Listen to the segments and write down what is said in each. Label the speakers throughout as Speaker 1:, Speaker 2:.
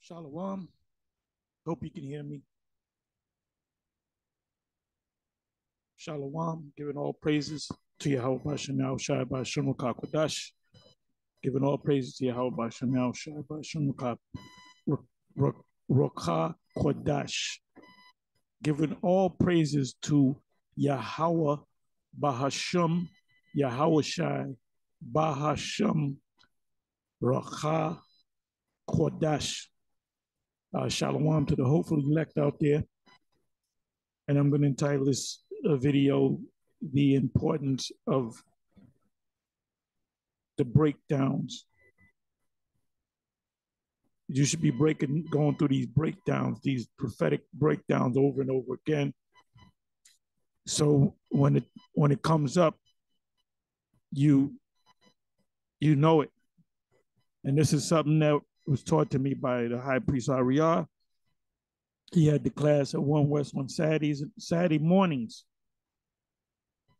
Speaker 1: Shalom. Hope you can hear me. Shalom. Giving all praises to Yahweh Bashem Shai Bashem Kodash. Giving all praises to Yahweh Bashem Shai Bashem Roka Kodash. Giving all praises to Yahweh Bahashem Yahweh Shai Bahashem Roka Kodash. Shalom to the hopeful elect out there. And I'm going to entitle this video, The Importance of the Breakdowns. You should be going through these breakdowns, these prophetic breakdowns over and over again. So when it comes up, you know it. And this is something that was taught to me by the high priest Ariah. He had the class at One West on Saturday mornings.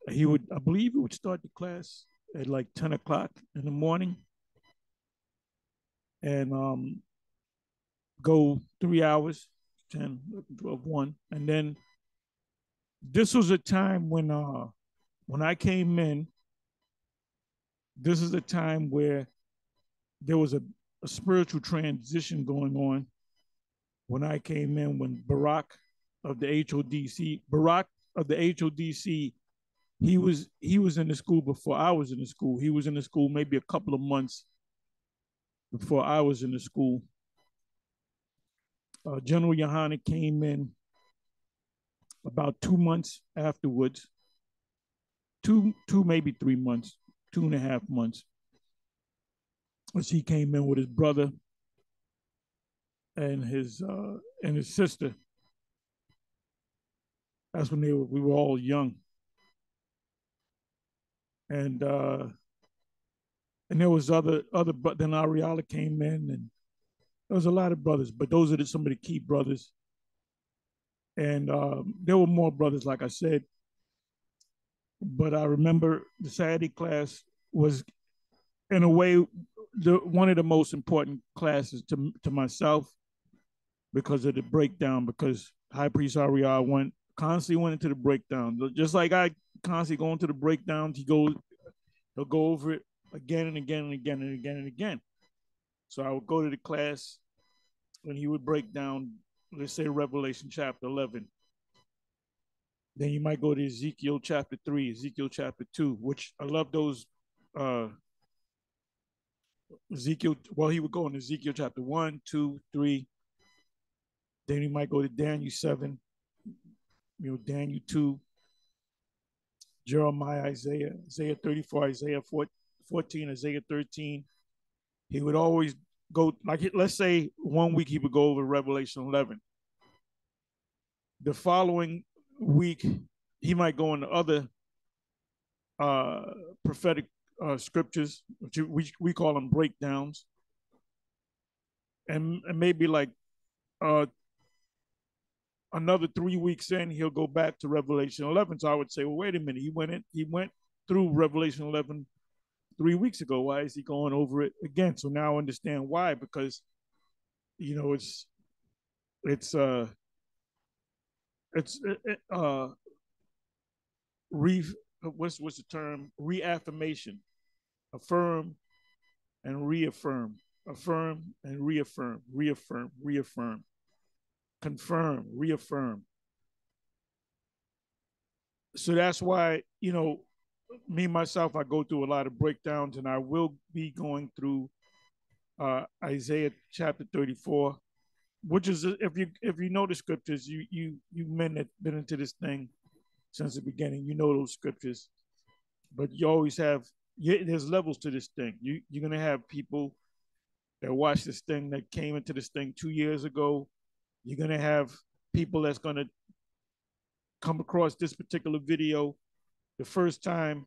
Speaker 1: I believe he would start the class at like 10 o'clock in the morning and go 3 hours, 10, 12, 1. And then this was a time when I came in, this is a time where there was a spiritual transition going on. When I came in, when Barak of the HODC, he was in the school before I was in the school. He was in the school maybe a couple of months before I was in the school. General Yohana came in about 2 months afterwards, maybe 3 months, 2.5 months. As he came in with his brother and his sister. That's when we were all young. And there was other, but then Ariala came in, and there was a lot of brothers, but those are some of the key brothers. And there were more brothers, like I said. But I remember the Saturday class was, in a way, one of the most important classes to myself because of the breakdown, because High Priest Ariah constantly went into the breakdown. Just like I constantly go into the breakdowns, he'll go over it again and again and again and again and again. So I would go to the class when he would break down, let's say Revelation chapter 11. Then you might go to Ezekiel chapter 3, Ezekiel chapter 2, which I love those. He would go in Ezekiel chapter 1, 2, 3. Then he might go to Daniel 7, Daniel 2, Jeremiah, Isaiah 34, Isaiah 14, Isaiah 13. He would always go, let's say 1 week he would go over Revelation 11. The following week, he might go into other prophetic scriptures, which we call them breakdowns. And maybe like another 3 weeks in, he'll go back to Revelation 11. So I would say, well, wait a minute. He went through Revelation 11 3 weeks ago. Why is he going over it again? So now I understand why, because, what's the term? Reaffirmation. Affirm and reaffirm. Affirm and reaffirm. Reaffirm, reaffirm. Confirm, reaffirm. So that's why, me, myself, I go through a lot of breakdowns, and I will be going through Isaiah chapter 34, which is, if you know the scriptures, you men that been into this thing since the beginning, you know those scriptures. But you always have, there's levels to this thing. You're going to have people that watch this thing, that came into this thing 2 years ago. You're going to have people that's going to come across this particular video the first time.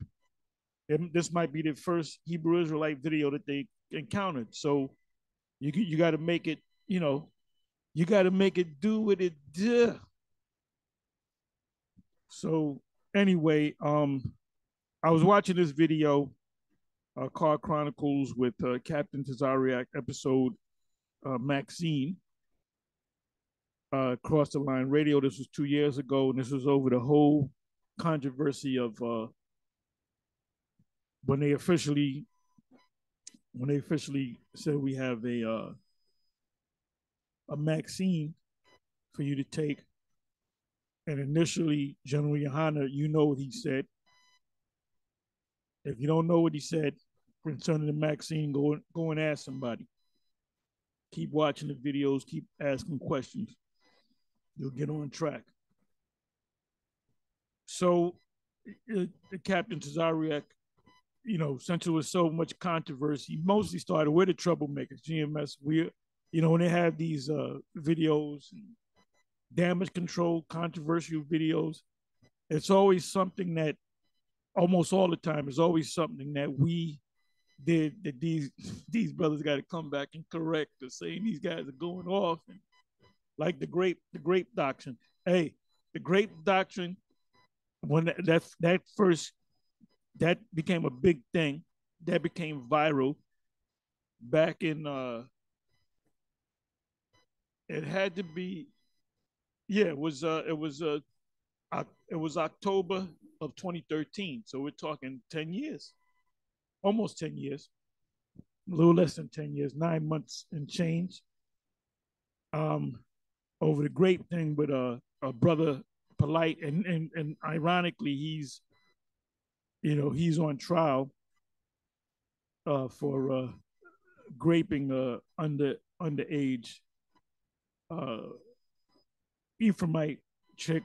Speaker 1: This might be the first Hebrew Israelite video that they encountered. So you got to make it, you got to make it do what it do. So anyway, I was watching this video, Car Chronicles with Captain Tazariak episode Maxine. Cross the Line Radio. This was 2 years ago, and this was over the whole controversy of when they officially said we have a vaccine for you to take. And initially, General Yohana, you know what he said. If you don't know what he said concerning the vaccine, go and ask somebody. Keep watching the videos, keep asking questions. You'll get on track. So, Captain Tazariak, since there was so much controversy, mostly started with the troublemakers, GMS. When they have these videos, damage control, controversial videos, it's always something that, almost all the time, is always something that we did that these brothers got to come back and correct or saying these guys are going off. And like the grape doctrine. Hey, the grape doctrine, when that became a big thing, that became viral back in it had to be, yeah, it was October of 2013. So we're talking 10 years, almost 10 years, a little less than 10 years, 9 months and change. Over the grape thing with a brother Polite, and ironically, he's on trial for graping underage Ephraimite chick,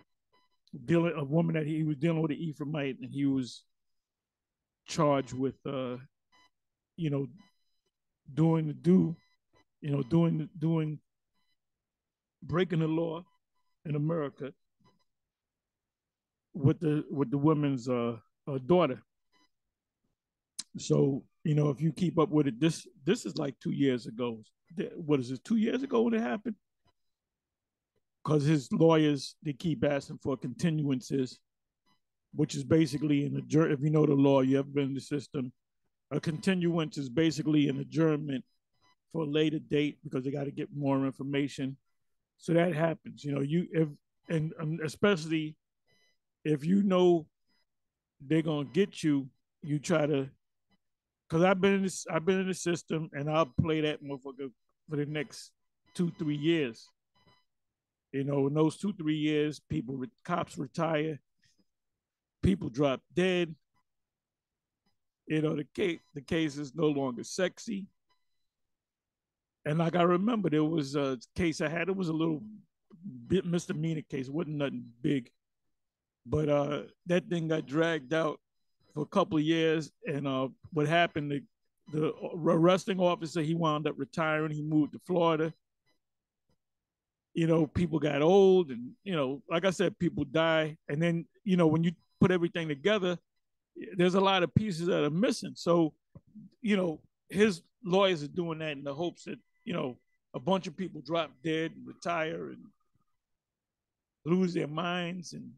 Speaker 1: a woman that he was dealing with, an Ephraimite, and he was charged with doing breaking the law in America with the woman's daughter. So if you keep up with it, this is like 2 years ago. What is it? 2 years ago when it happened? Because his lawyers, they keep asking for continuances, which is basically if you know the law, you ever been in the system, a continuance is basically an adjournment for a later date because they got to get more information. So that happens, and especially if they're gonna get you, you try to. Because I've been in the system, and I'll play that motherfucker for the next 2-3 years. In those 2-3 years, cops retire, people drop dead. The case is no longer sexy. And like I remember, there was a case I had. It was a little bit misdemeanor case. It wasn't nothing big, but that thing got dragged out for a couple of years. And what happened? The arresting officer, he wound up retiring. He moved to Florida. People got old, and like I said, people die. And then when you put everything together, there's a lot of pieces that are missing. So his lawyers are doing that in the hopes that a bunch of people drop dead and retire and lose their minds, and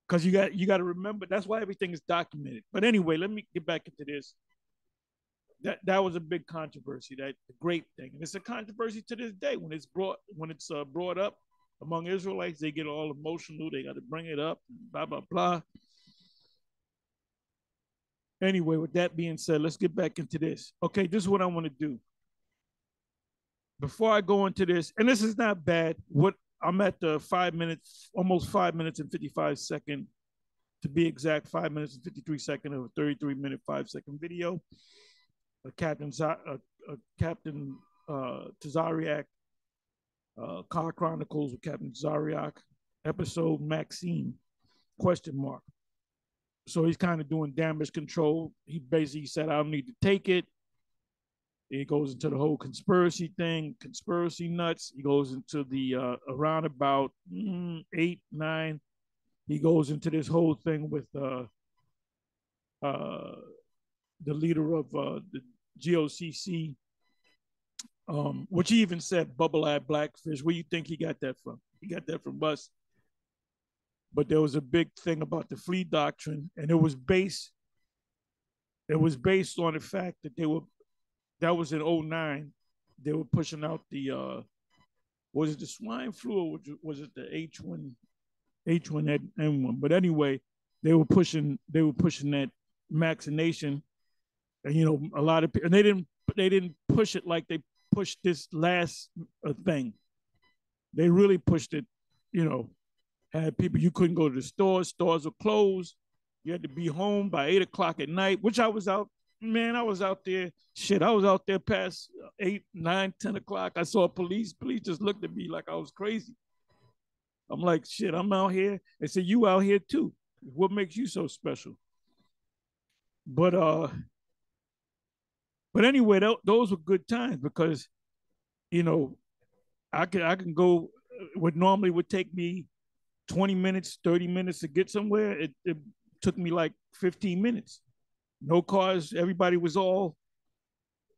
Speaker 1: because you got to remember, that's why everything is documented. But anyway, let me get back into this. That was a big controversy, that the grape thing, and it's a controversy to this day. When it's brought up among Israelites, they get all emotional. They got to bring it up, blah blah blah. Anyway, with that being said, let's get back into this. Okay, this is what I want to do. Before I go into this, and this is not bad. What I'm at the 5 minutes, almost 5 minutes and 55 seconds, to be exact, 5 minutes and 53 seconds of a 33-minute 5-second video. Captain Tazariak, Car Chronicles with Captain Tazariak, episode Maxine, ? So he's kind of doing damage control. He basically said, I don't need to take it. He goes into the whole conspiracy thing, conspiracy nuts. He goes into the around about 8, 9. He goes into this whole thing with the leader of the GOCC, which he even said, bubble-eyed blackfish. Where you think he got that from? He got that from us. But there was a big thing about the flea doctrine, and it was based on the fact that that was in 2009, they were pushing out the was it the swine flu or was it the H1N1? But anyway, they were pushing that vaccination, and a lot of people, and they didn't push it like they pushed this last thing. They really pushed it, you know, had people, you couldn't go to the stores were closed. You had to be home by 8 o'clock at night, which I was out, man, I was out there. Shit, I was out there past 8, 9, 10 o'clock. I saw police just looked at me like I was crazy. I'm like, shit, I'm out here. They said, you out here too. What makes you so special? But anyway, those were good times because, you know, I can go what normally would take me 20 minutes, 30 minutes to get somewhere. It took me like 15 minutes. No cars. Everybody was all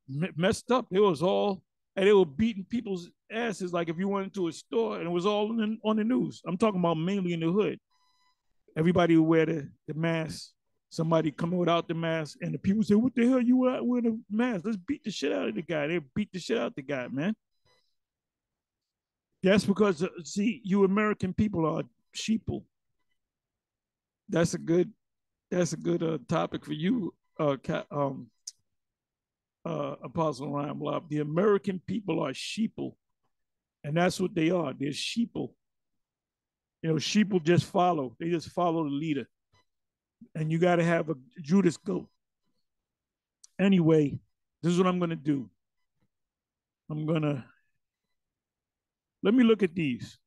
Speaker 1: messed up. It was all, and they were beating people's asses like if you went into a store, and it was all on the news. I'm talking about mainly in the hood. Everybody would wear the mask. Somebody coming without the mask, and the people say, "What the hell you wearing a mask? Let's beat the shit out of the guy." They beat the shit out of the guy, man. That's because see, you American people are sheeple. That's a good topic for you, Apostle Ryan Blob. The American people are sheeple, and that's what they are. They're sheeple. Sheeple just follow. They just follow the leader, and you got to have a Judas goat. Anyway, this is what I'm gonna do. I'm gonna let me look at these,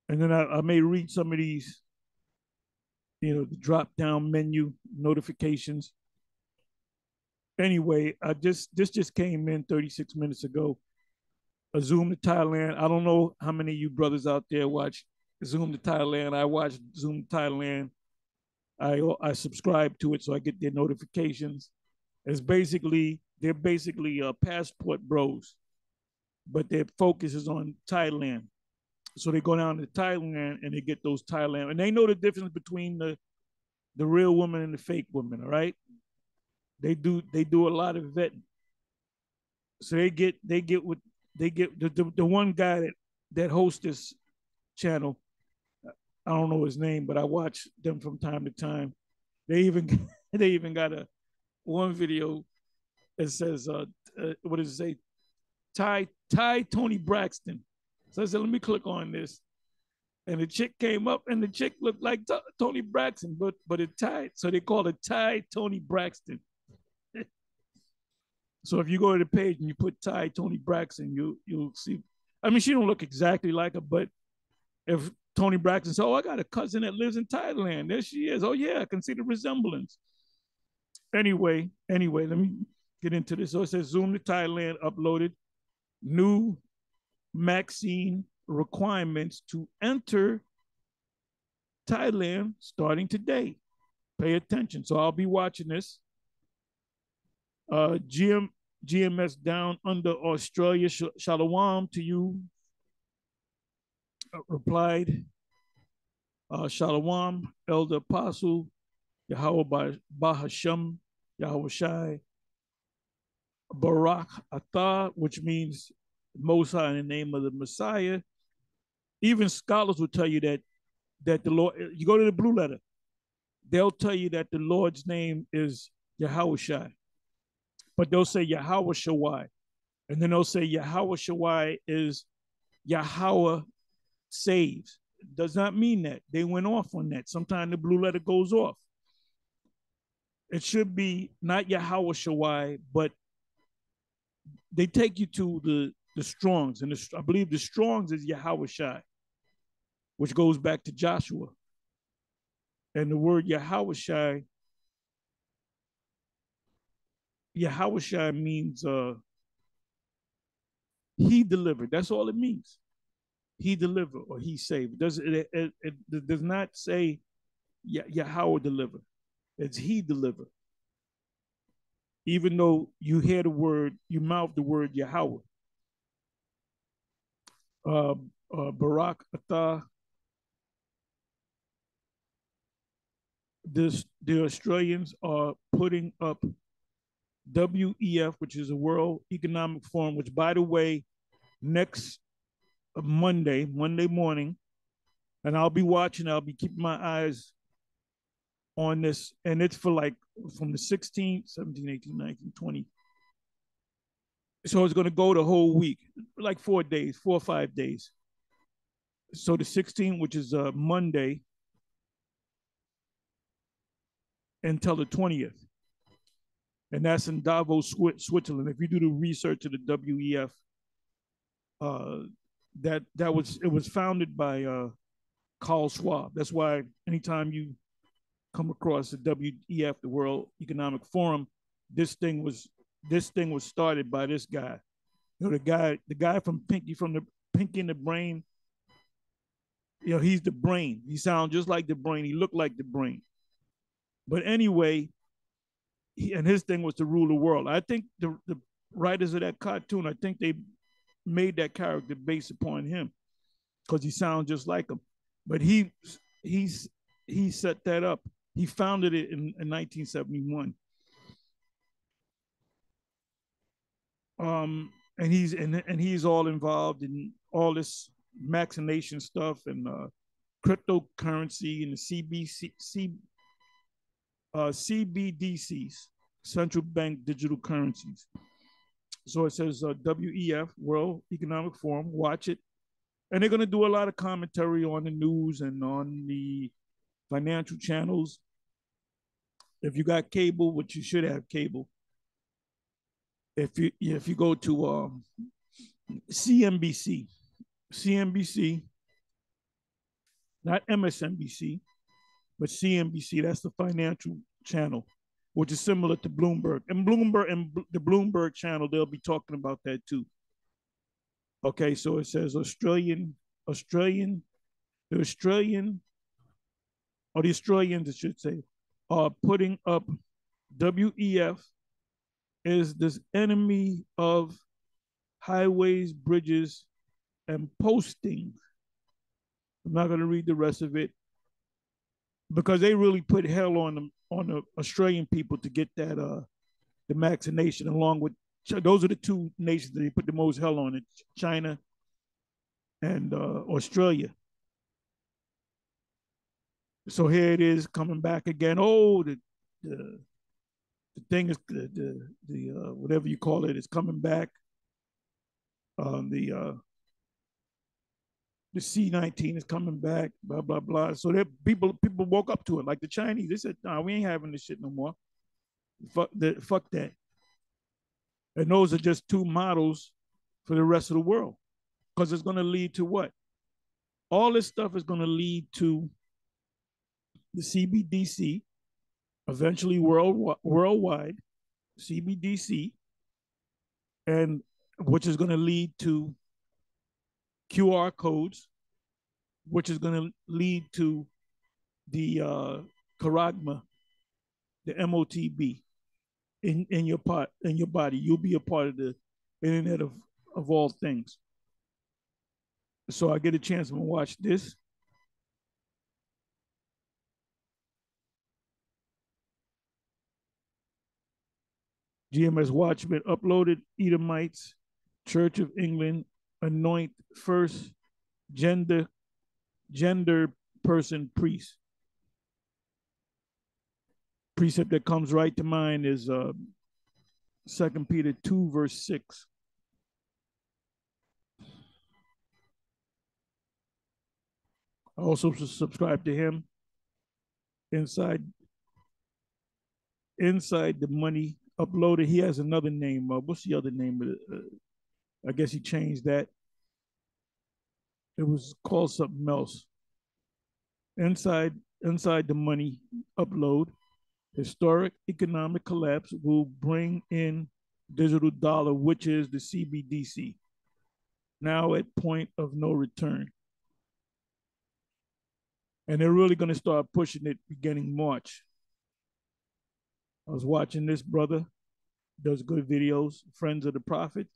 Speaker 1: and then I may read some of these. The drop down menu notifications. Anyway, this just came in 36 minutes ago. A Zoom to Thailand. I don't know how many of you brothers out there watch Zoom to Thailand. I watch Zoom to Thailand. I subscribe to it so I get their notifications. They're basically passport bros, but their focus is on Thailand. So they go down to Thailand and they get those Thailand, and they know the difference between the real woman and the fake woman. All right, they do a lot of vetting. So they get the one guy that hosts this channel. I don't know his name, but I watch them from time to time. They even they even got a one video that says what does it say? Ty Tony Braxton. So I said, let me click on this. And the chick came up, and the chick looked like Tony Braxton, but it tied. So they call it Ty Tony Braxton. So if you go to the page and you put Ty Tony Braxton, you'll see. I mean, she don't look exactly like her, but if Tony Braxton says, "Oh, I got a cousin that lives in Thailand," there she is. Oh yeah, I can see the resemblance. Anyway, let me get into this. So it says Zoom to Thailand uploaded new vaccine requirements to enter Thailand starting today. Pay attention. So I'll be watching this. GMS down under Australia. Shalom to you. Replied. Shalom, Elder Apostle, Yahweh Bahasham, Yahweh Shai, Barak Atah, which means Most High in the name of the Messiah. Even scholars will tell you that the Lord, you go to the Blue Letter, they'll tell you that the Lord's name is Yahweh Shai. But they'll say Yahweh Shawai. And then they'll say Yahweh Shawai is Yahweh saves. Does not mean that. They went off on that. Sometimes the Blue Letter goes off. It should be not Yahweh Shawai, but they take you to the Strongs. And I believe the Strongs is Yahweh Shai, which goes back to Joshua. And the word Yahweh Shai means he delivered. That's all it means. He delivered or he saved. It does not say Yahweh deliver. It's he deliver. Even though you hear the word, you mouth the word Yahweh. Barak Atah. The Australians are putting up WEF, which is a World Economic Forum, which, by the way, next Monday morning, and I'll be watching, I'll be keeping my eyes on this, and it's for like from the 16th, 17, 18, 19, 20. So it's going to go the whole week, like 4 days, 4 or 5 days. So the 16th, which is Monday, until the 20th. And that's in Davos, Switzerland. If you do the research of the WEF, it was founded by Carl Schwab. That's why anytime you come across the WEF, the World Economic Forum, this thing was started by this guy. You know, the guy from the Pinky and the Brain. You know, he's the brain. He sounds just like the brain. He looked like the brain. But anyway, and his thing was to rule the world. I think the writers of that cartoon, I think they made that character based upon him because he sounds just like him. But he set that up. He founded it in 1971. And he's all involved in all this vaccination stuff and cryptocurrency and the CBDCs, central bank digital currencies. So it says WEF, World Economic Forum. Watch it, and they're going to do a lot of commentary on the news and on the financial channels. If you got cable, which you should have cable, if you go to CNBC, not MSNBC, but CNBC, that's the financial channel, which is similar to Bloomberg. And the Bloomberg channel, they'll be talking about that too. Okay, so it says the Australians, I should say, are putting up WEF is this enemy of highways, bridges, and postings. I'm not going to read the rest of it because they really put hell on the Australian people to get that the vaccination, along with those are the two nations that they put the most hell on it, China and Australia. So here it is coming back again. Oh, the thing is the whatever you call it is coming back. The C-19 is coming back, blah blah blah. So that people woke up to it, like the Chinese. They said, "Nah, we ain't having this shit no more. Fuck that." And those are just two models for the rest of the world, because it's going to lead to what? All this stuff is going to lead to the CBDC, eventually worldwide CBDC, and which is going to lead to QR codes, which is going to lead to the charagma, the MOTB in your body. You'll be a part of the Internet of all things. So I get a chance to watch this. GMS Watchmen uploaded Edomites, Church of England, anoint first gender person priest. Precept that comes right to mind is 2 Peter 2, verse 6. I also subscribe to him. Inside the Money uploaded. He has another name. What's the other name of it? I guess he changed that. It was called something else. Inside the Money upload. Historic economic collapse will bring in digital dollar, which is the CBDC, now at point of no return. And they're really going to start pushing it beginning March. I was watching this brother, does good videos, Friends of the Prophet.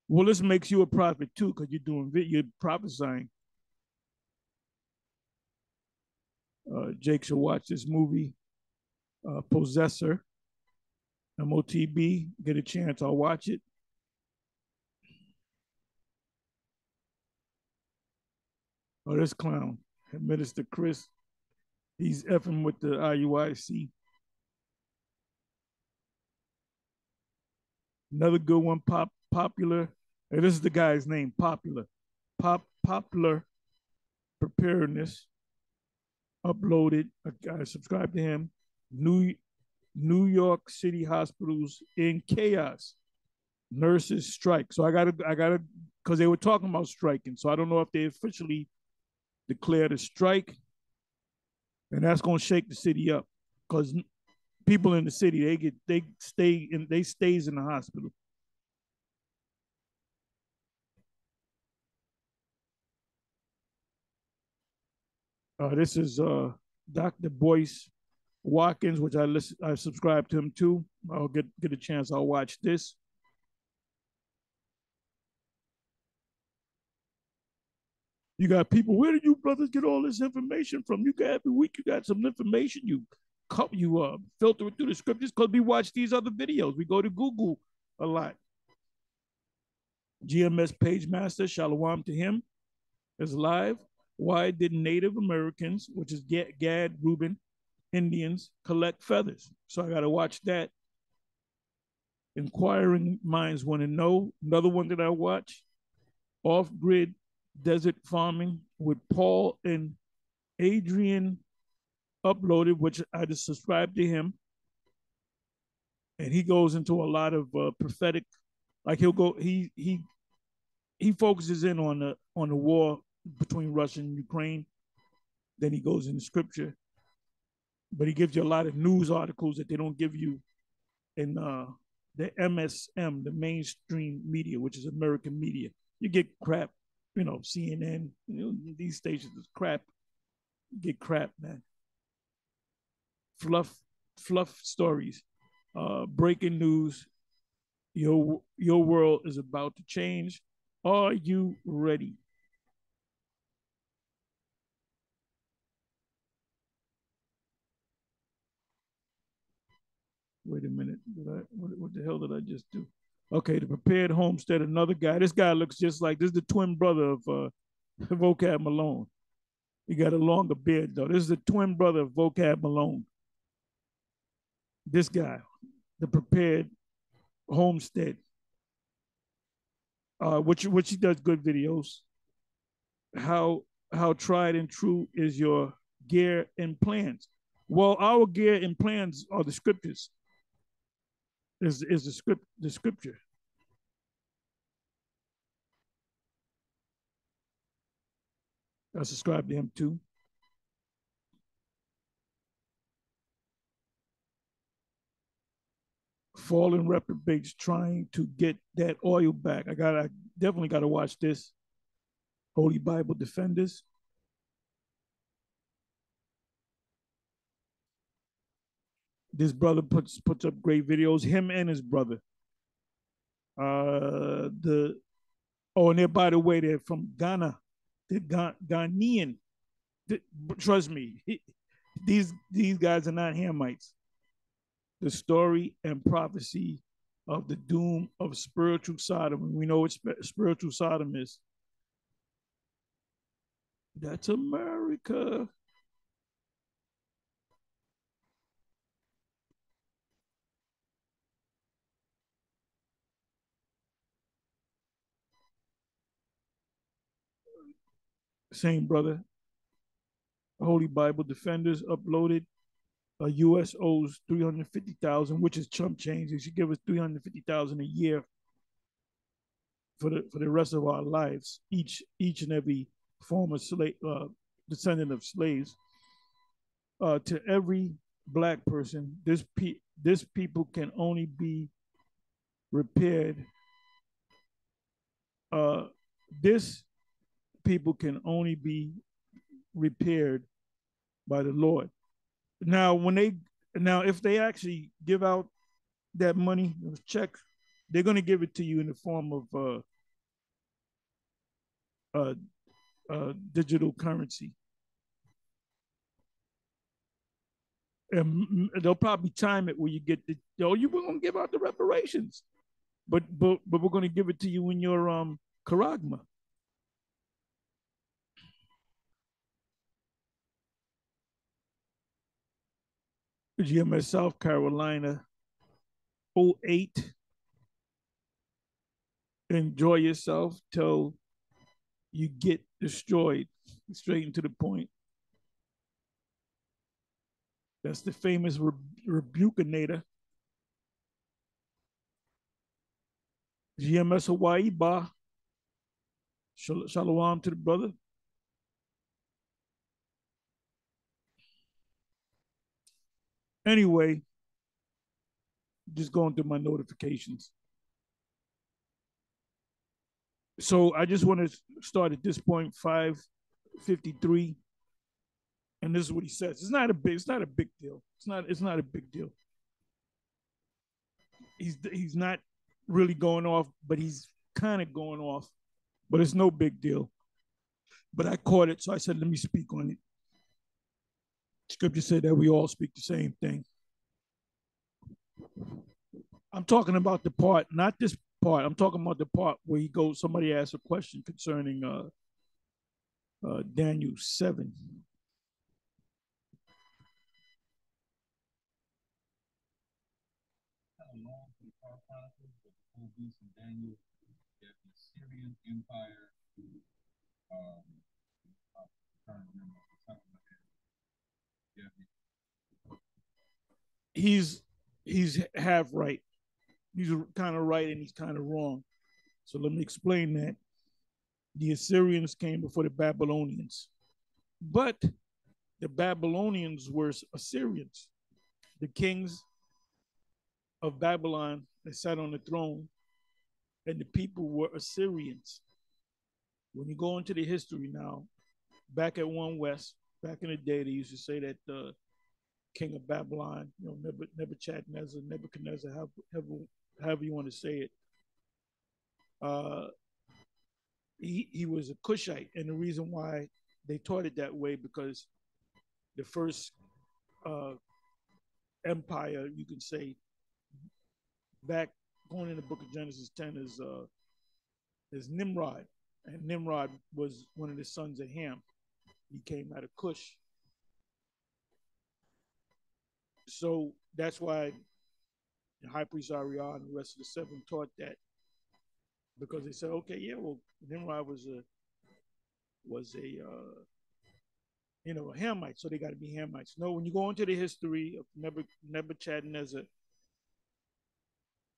Speaker 1: Well, this makes you a prophet too, because you're prophesying. Jake should watch this movie. Possessor, MOTB. Get a chance, I'll watch it. Oh, this clown, Minister Chris, he's effing with the IUIC. Another good one, Popular. And this is the guy's name, Popular. Popular Preparedness. Uploaded. I subscribed to him. New York City hospitals in chaos. Nurses strike. So I gotta, because they were talking about striking. So I don't know if they officially declared a strike, and that's gonna shake the city up. Because people in the city, they stays in the hospital. This is Dr. Boyce Watkins, which I subscribe to him too. I'll get a chance. I'll watch this. You got people. Where did you brothers get all this information from? You got every week. You got some information. You filter it through the scriptures because we watch these other videos. We go to Google a lot. GMS Page Master, Shalom to him, is live. Why did Native Americans, which is Gad Reuben, Indians, collect feathers? So I got to watch that. Inquiring minds want to know. Another one that I watch, Off Grid Desert Farming with Paul and Adrian uploaded, which I just subscribed to him. And he goes into a lot of prophetic, like he focuses in on the war between Russia and Ukraine. Then he goes into scripture, but he gives you a lot of news articles that they don't give you in the MSM, the mainstream media, which is American media. You get crap, CNN, these stations is crap. You get crap, man. Fluff stories, breaking news. Your world is about to change. Are you ready? Wait a minute. What the hell did I just do? Okay, the Prepared Homestead, another guy. This guy looks just like this is the twin brother of Vocab Malone. He got a longer beard though. This is the twin brother of Vocab Malone. This guy, the Prepared Homestead, which he does good videos. How tried and true is your gear and plans? Well, our gear and plans are the scriptures. Is the scripture. I subscribe to him too. Fallen reprobates trying to get that oil back. I definitely gotta watch this. Holy Bible Defenders. This brother puts up great videos. Him and his brother. The and they're, by the way, they're from Ghana. They're Ghanaian. Trust me, these guys are not Hamites. The story and prophecy of the doom of spiritual Sodom. And we know what spiritual Sodom is. That's America. Same brother. Holy Bible Defenders uploaded. U.S. owes 350,000, which is chump change. They should give us 350,000 a year for the rest of our lives. Each and every former slave descendant of slaves. To every black person, this people can only be repaired. This people can only be repaired by the Lord. Now, if they actually give out that money, those checks, they're going to give it to you in the form of digital currency. And they'll probably time it where you get the, oh, you were gonna give out the reparations, but we're gonna give it to you in your charagma. GMS South Carolina, '08. Enjoy yourself till you get destroyed. Straight into the point. That's the famous Rebukenator. GMS Hawaii Ba. Shalom to the brother. Anyway, just going through my notifications. So I just want to start at this point, 5:53, and this is what he says. It's not a big deal. It's not a big deal. He's not really going off, but he's kind of going off. But it's no big deal. But I caught it, so I said, let me speak on it. Scripture said that we all speak the same thing. I'm talking about the part, not this part. I'm talking about the part where he goes, somebody asks a question concerning Daniel 7. Daniel, the Syrian Empire, um, he's half right. He's kind of right and he's kind of wrong. So let me explain that. The Assyrians came before the Babylonians, but the Babylonians were Assyrians. The kings of Babylon that sat on the throne, and the people were Assyrians. When you go into the history now, back at One West, back in the day, they used to say that the king of Babylon, Nebuchadnezzar, however you want to say it, uh, he was a Cushite, and the reason why they taught it that way because the first uh, empire, you can say, back going in the book of Genesis 10 is Nimrod, and Nimrod was one of the sons of Ham. He came out of Cush, so that's why the high priest Ariah and the rest of the seven taught that because they said, okay, yeah, well, Nimrod was a a Hamite, so they got to be Hamites. No, when you go into the history of Nebuchadnezzar,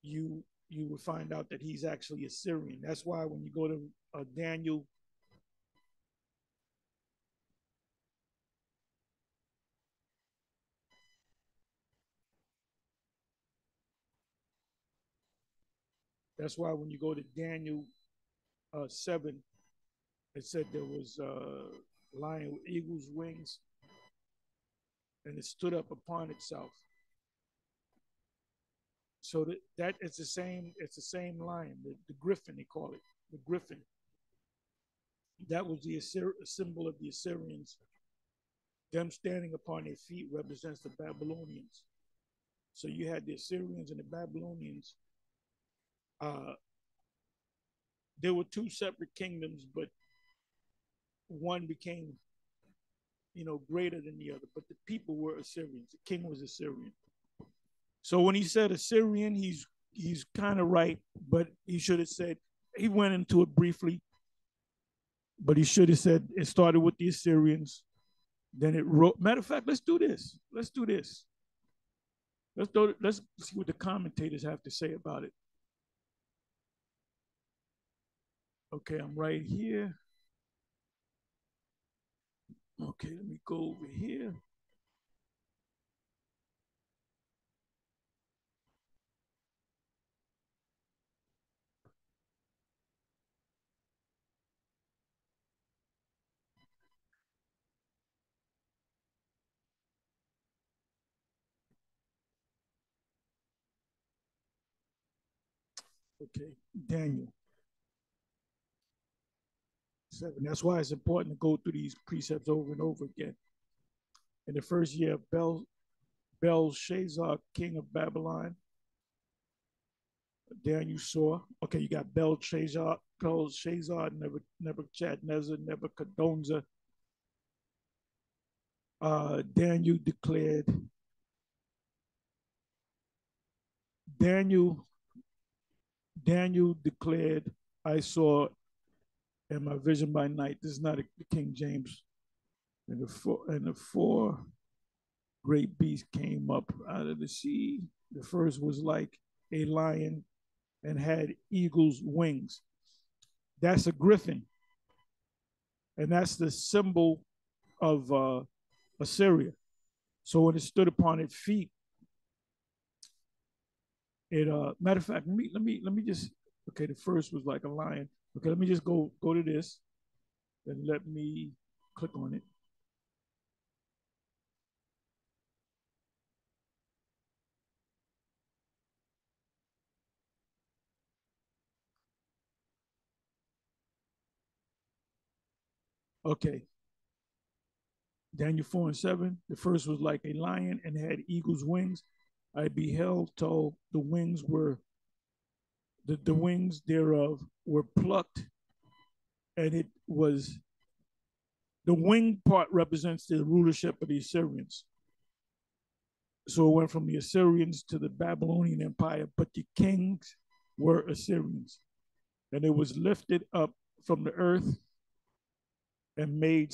Speaker 1: you will find out that he's actually Assyrian. That's why when you go to Daniel, that's why when you go to Daniel 7, it said there was a lion with eagle's wings, and it stood up upon itself. So that it's the same. It's the same lion, the griffin they call it, the griffin. That was the symbol of the Assyrians. Them standing upon their feet represents the Babylonians. So you had the Assyrians and the Babylonians. Uh, there were two separate kingdoms, but one became, greater than the other. But the people were Assyrians. The king was Assyrian. So when he said Assyrian, he's kind of right, but he should have said he went into it briefly, but he should have said it started with the Assyrians. Then it wrote. Matter of fact, let's do this. Let's do this. Let's see what the commentators have to say about it. Okay, I'm right here. Okay, let me go over here. Okay, Daniel 7. That's why it's important to go through these precepts over and over again. In the first year of Belshazzar, king of Babylon. Daniel saw. Okay, you got Belshazzar, Nebuchadnezzar, Nebuchadnezzar. Daniel declared. Daniel Daniel declared, I saw in my vision by night. This is not the King James. And the four great beasts came up out of the sea. The first was like a lion and had eagle's wings. That's a griffin. And that's the symbol of Assyria. So when it stood upon its feet, it matter of fact, let me just okay, the first was like a lion. Okay, let me just go to this and let me click on it. Okay. Daniel 4 and 7. The first was like a lion and had eagle's wings. I beheld till the wings were the wings thereof were plucked, and it was the wing part represents the rulership of the Assyrians. So it went from the Assyrians to the Babylonian Empire, but the kings were Assyrians. And it was lifted up from the earth and made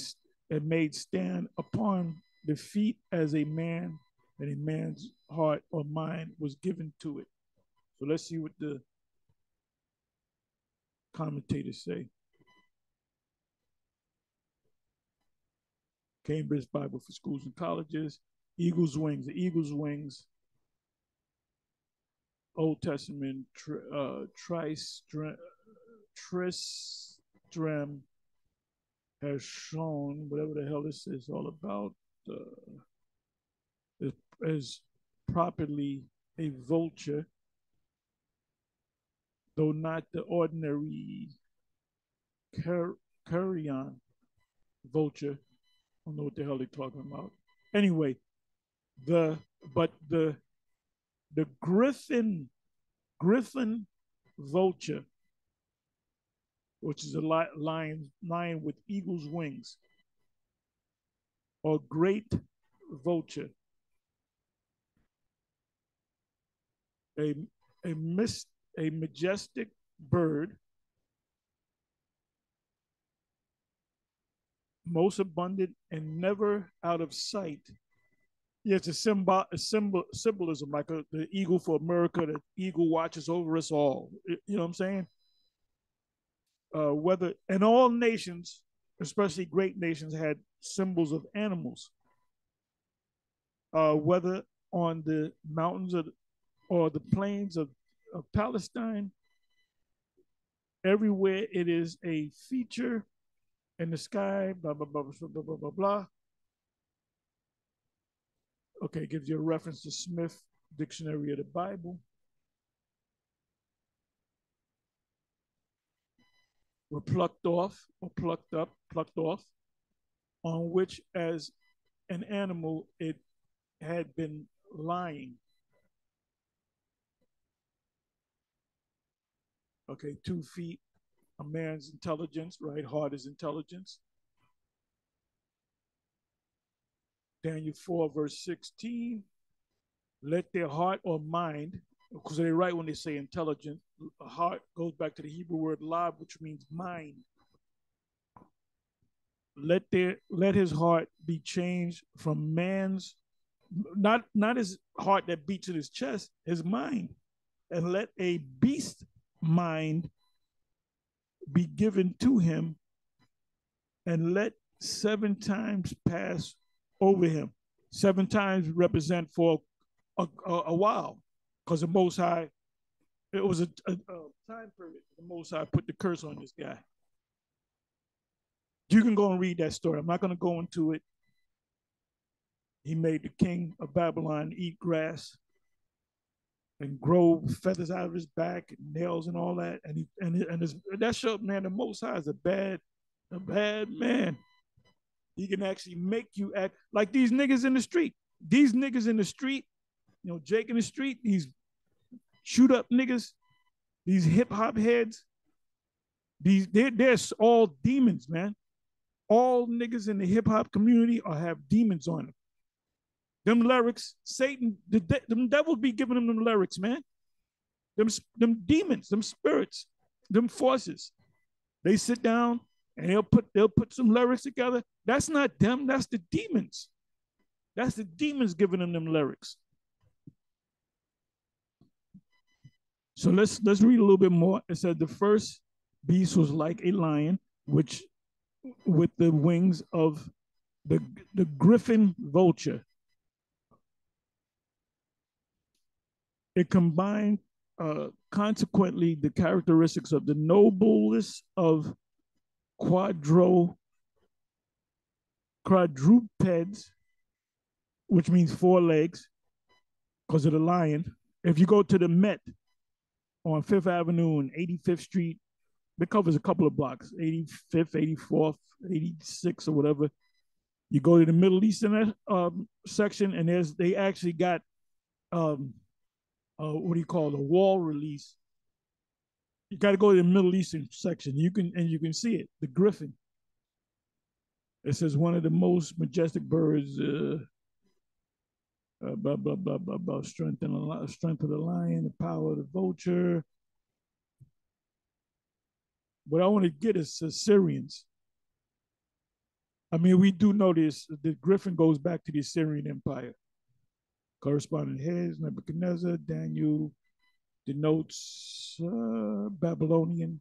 Speaker 1: stand upon the feet as a man, and a man's heart or mind was given to it. So let's see what the commentators say. Cambridge Bible for Schools and Colleges. Eagle's wings. The eagle's wings. Old Testament. Tristram has shown whatever the hell this is all about. Is properly a vulture, though not the ordinary carrion vulture. I don't know what the hell they're talking about. Anyway, the griffin vulture, which is a lion with eagle's wings, or great vulture, a majestic bird, most abundant and never out of sight. Yeah, it's a symbolism, like the eagle for America. The eagle watches over us all. You know what I'm saying? Whether and all nations, especially great nations, had symbols of animals. Whether on the mountains or the plains of Palestine, everywhere it is a feature in the sky, blah, blah, blah, blah, blah, blah, blah, blah. Okay, it gives you a reference to Smith Dictionary of the Bible. Were plucked off or plucked off, on which as an animal it had been lying. Okay, 2 feet, a man's intelligence, right? Heart is intelligence. Daniel 4, verse 16. Let their heart or mind, because they write when they say intelligent, heart goes back to the Hebrew word lab, which means mind. Let his heart be changed from man's, not his heart that beats in his chest, his mind, and let a beast mind be given to him, and let 7 times pass over him. 7 times represent for a while, because the Most High, it was a time period. The Most High put the curse on this guy. You can go and read that story. I'm not going to go into it. He made the king of Babylon eat grass and grow feathers out of his back and nails and all that. That showed, man, the Most High is a bad man. He can actually make you act like these niggas in the street. These niggas in the street, Jake in the street, these shoot up niggas, these hip hop heads, they're all demons, man. All niggas in the hip hop community are have demons on them. Them lyrics, Satan, them devils be giving them lyrics, man. Them demons, them spirits, them forces. They sit down and they'll put some lyrics together. That's not them. That's the demons. That's the demons giving them lyrics. So let's read a little bit more. It said the first beast was like a lion, which with the wings of the griffin vulture. It combined consequently the characteristics of the noblest of quadrupeds, which means four legs, because of the lion. If you go to the Met on Fifth Avenue and 85th Street, it covers a couple of blocks, 85th, 84th, 86th, or whatever. You go to the Middle Eastern section, and they actually got what do you call it, a wall release. You got to go to the Middle Eastern section. You can see it, the griffin. It says one of the most majestic birds. Blah blah blah blah blah. Strength of the lion, the power of the vulture. What I want to get is Assyrians. I mean, we do know this. The griffin goes back to the Assyrian Empire. Corresponding heads, Nebuchadnezzar, Daniel denotes Babylonian.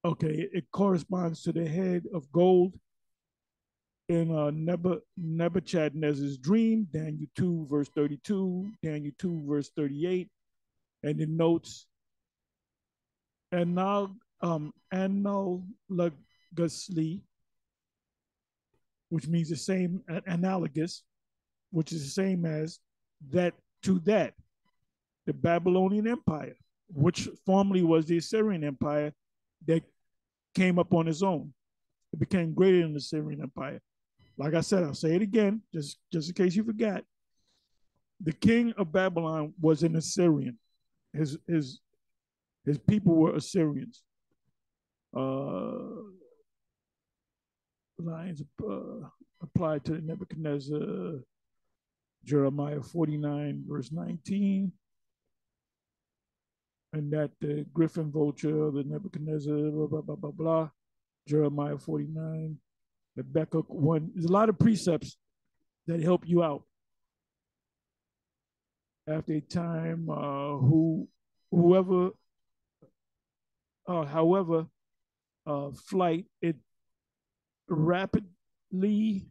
Speaker 1: Okay, it corresponds to the head of gold in Nebuchadnezzar's dream, Daniel 2, verse 32, Daniel 2, verse 38, and it notes analogously, which means the same, analogous, which is the same as that to that, the Babylonian Empire, which formerly was the Assyrian Empire that came up on its own. It became greater than the Assyrian Empire. Like I said, I'll say it again, just in case you forgot. The king of Babylon was an Assyrian. His people were Assyrians. Lines applied to Nebuchadnezzar, Jeremiah 49, verse 19. And that the griffin vulture, the Nebuchadnezzar, blah, blah, blah, blah, blah. Jeremiah 49, Habakkuk 1. There's a lot of precepts that help you out. After a time, however, flight, it rapidly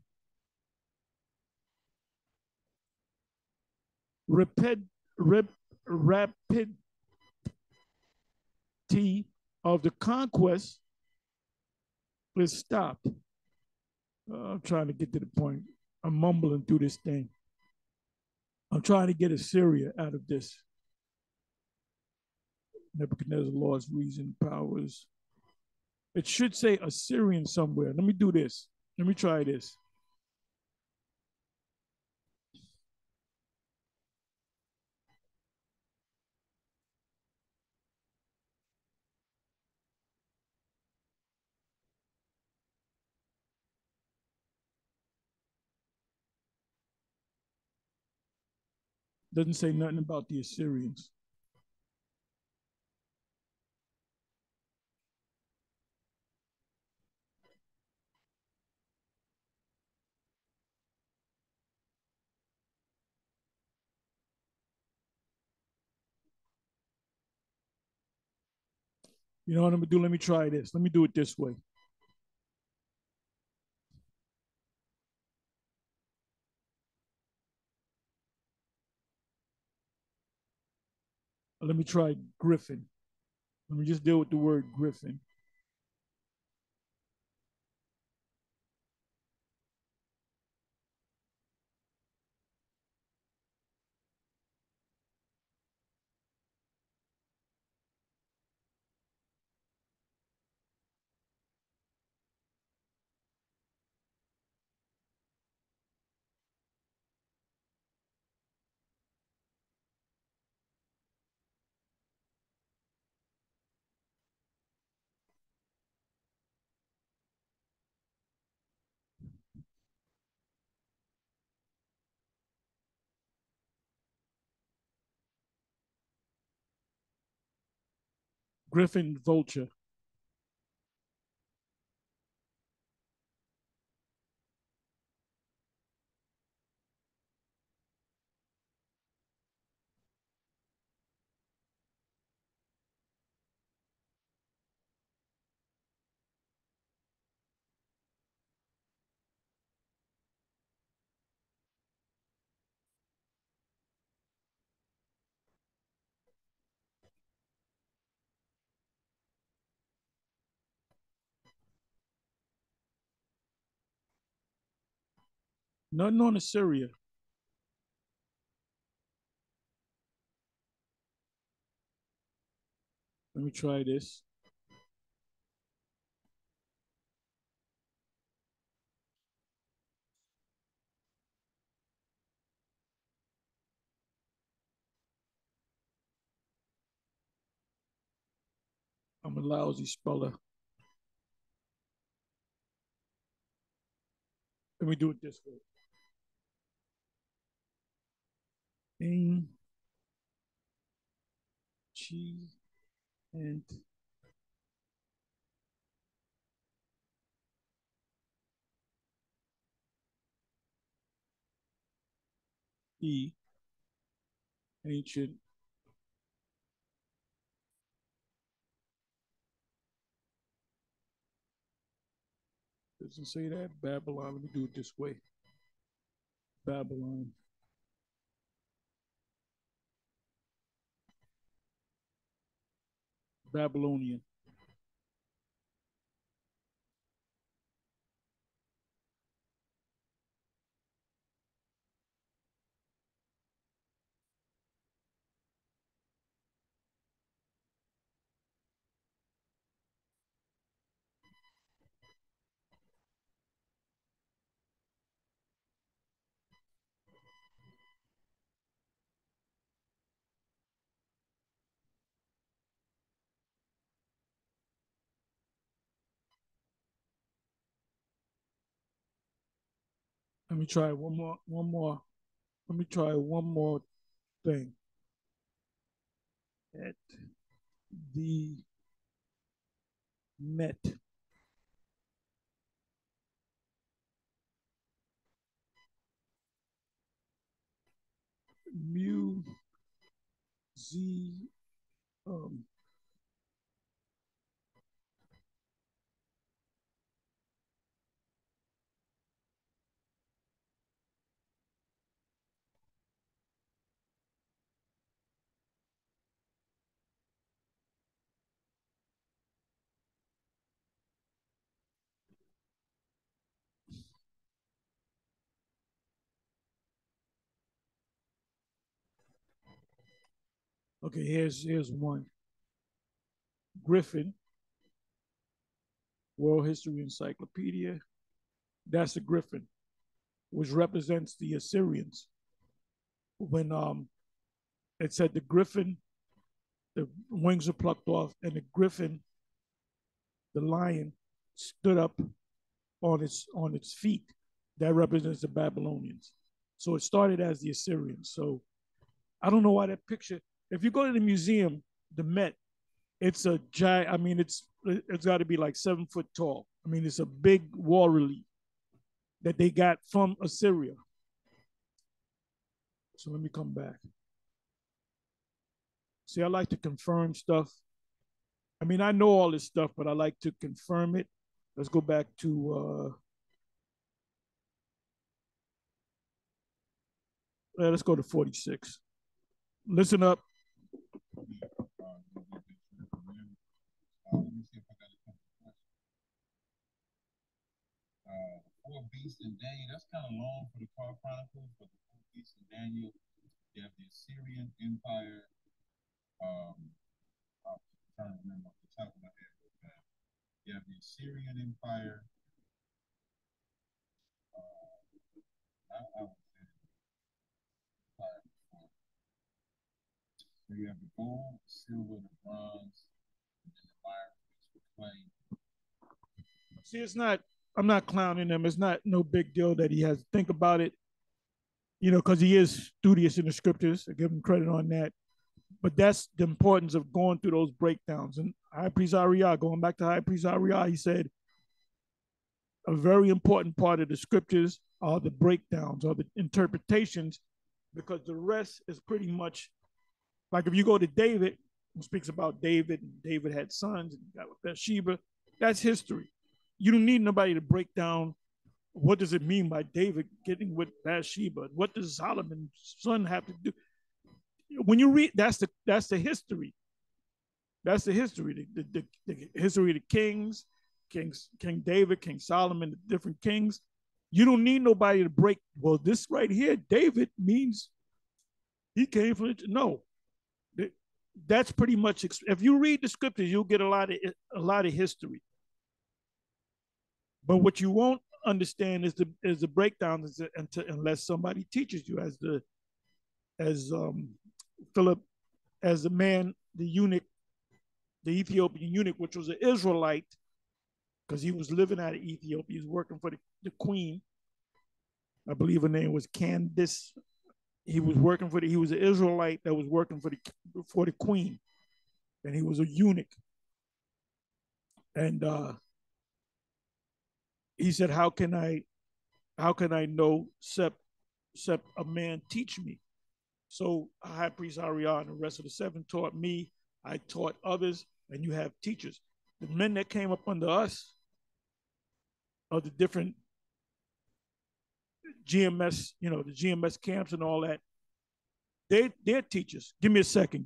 Speaker 1: rapidity of the conquest is stopped. I'm trying to get to the point. I'm mumbling through this thing. I'm trying to get Assyria out of this. Nebuchadnezzar lost reason, powers. It should say Assyrian somewhere. Let me do this. Let me try this. Doesn't say nothing about the Assyrians. You know what I'm gonna do? Let me try this. Let me do it this way. Let me try Griffin. Let me just deal with the word Griffin. Griffin, vulture. Nothing on Assyria. Let me try this. I'm a lousy speller. Let me do it this way. Ancient and E, ancient. Doesn't say that. Babylon. Let me do it this way. Babylon. Babylonian. Let me try one more. One more. Let me try one more thing. At the Met. Museum. Um, okay, here's one. Griffin, World History Encyclopedia. That's a griffin, which represents the Assyrians. When it said the griffin, the wings are plucked off, and the griffin, the lion, stood up on its feet. That represents the Babylonians. So it started as the Assyrians. So I don't know why that picture. If you go to the museum, the Met, it's a giant. I mean, it's got to be like 7 foot tall. I mean, it's a big wall relief that they got from Assyria. So let me come back. See, I like to confirm stuff. I mean, I know all this stuff, but I like to confirm it. Let's go back to let's go to 46. Listen up.
Speaker 2: Four Beasts and Daniel. That's kind of long for the Car Chronicles, but the Four Beasts and Daniel, you have the Assyrian Empire. I'm trying to remember off the top of my head. You have the Assyrian Empire. I would say empire before. So you have the gold, the silver, the bronze, and then the iron, which was clay.
Speaker 1: See, it's not. I'm not clowning him. It's not no big deal that he has to think about it. Because he is studious in the scriptures. I give him credit on that. But that's the importance of going through those breakdowns. And High Priest Ariah, going back to High Priest Ariah, he said a very important part of the scriptures are the breakdowns or the interpretations, because the rest is pretty much like if you go to David, who speaks about David, and David had sons and got with Bathsheba, that's history. You don't need nobody to break down what does it mean by David getting with Bathsheba. What does Solomon's son have to do? When you read, that's the history. That's the history. The history of the kings, King David, King Solomon, the different kings. You don't need nobody to break. Well, this right here, David means he came from it. No, that's pretty much. If you read the scriptures, you'll get a lot of history. But what you won't understand is the breakdown unless somebody teaches you, as Philip, as the man, the eunuch, the Ethiopian eunuch, which was an Israelite, because he was living out of Ethiopia. He was working for the queen. I believe her name was Candace. He was an Israelite that was working for the queen, and he was a eunuch. And he said, "How can I know except a man teach me?" So High Priest Ariah and the rest of the seven taught me. I taught others, and you have teachers. The men that came up under us are the different GMS, the GMS camps and all that. They're teachers. Give me a second.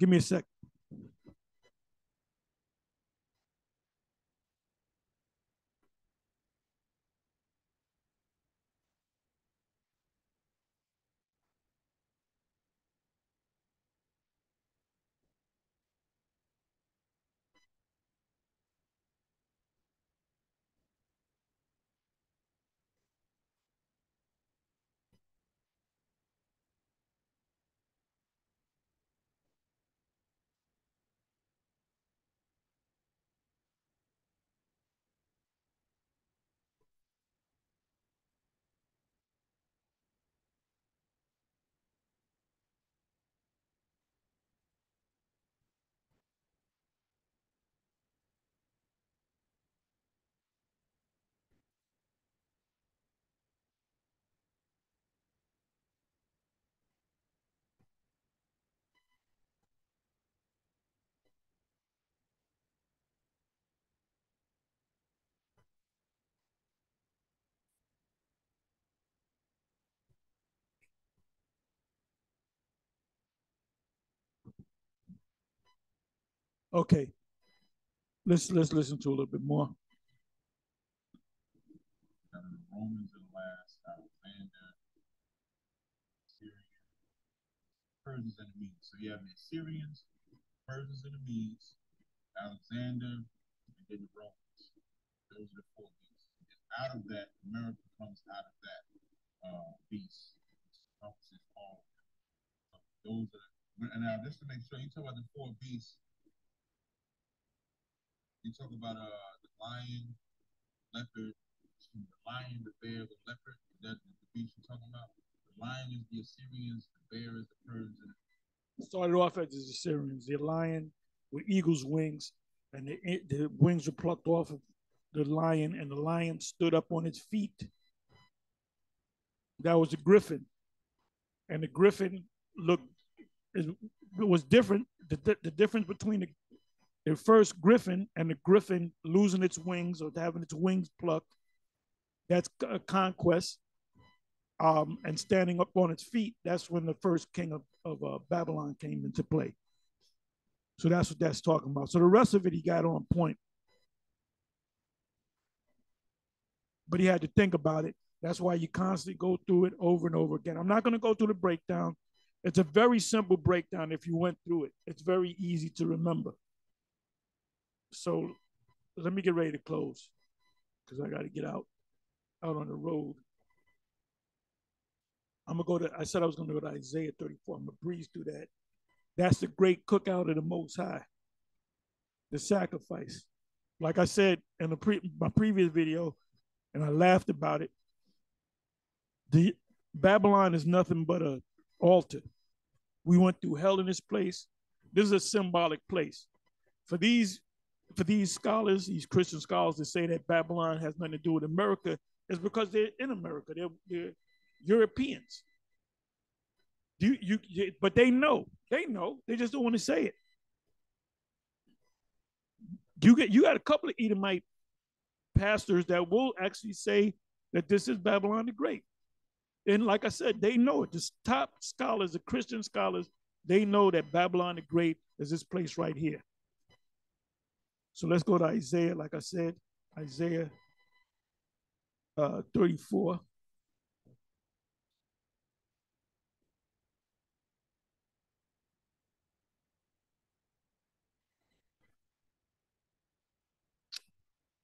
Speaker 1: Okay, let's listen to a little bit more.
Speaker 2: The Romans and last, Alexander, Syria, Persians and the Medes. So you have the Assyrians, Persians and the Medes, Alexander, and then the Romans. Those are the four beasts. And out of that, America comes out of that beast. Encompasses all. So those are. And now, just to make sure, you talk about the four beasts. You talk about the lion, leopard, the lion, the bear, the leopard. That's the beast you're talking about. The lion is the Assyrians, the bear is the Persians.
Speaker 1: Started off as the Assyrians, the lion with eagle's wings, and the wings were plucked off of the lion, and the lion stood up on its feet. That was a griffin, and the griffin was different. The difference between the first griffin and the griffin losing its wings or having its wings plucked, that's a conquest. And standing up on its feet, that's when the first king of Babylon came into play. So that's what that's talking about. So the rest of it he got on point. But he had to think about it. That's why you constantly go through it over and over again. I'm not going to go through the breakdown. It's a very simple breakdown if you went through it. It's very easy to remember. So let me get ready to close because I got to get out on the road. I said I was going to go to Isaiah 34. I'm going to breeze through that. That's the great cookout of the Most High, the sacrifice. Like I said in my previous video, and I laughed about it, the Babylon is nothing but an altar. We went through hell in this place. This is a symbolic place. For these scholars, these Christian scholars that say that Babylon has nothing to do with America, is because they're in America. They're Europeans. But they know. They know. They just don't want to say it. You got a couple of Edomite pastors that will actually say that this is Babylon the Great. And like I said, they know it. The top scholars, the Christian scholars, they know that Babylon the Great is this place right here. So let's go to Isaiah, like I said, Isaiah 34.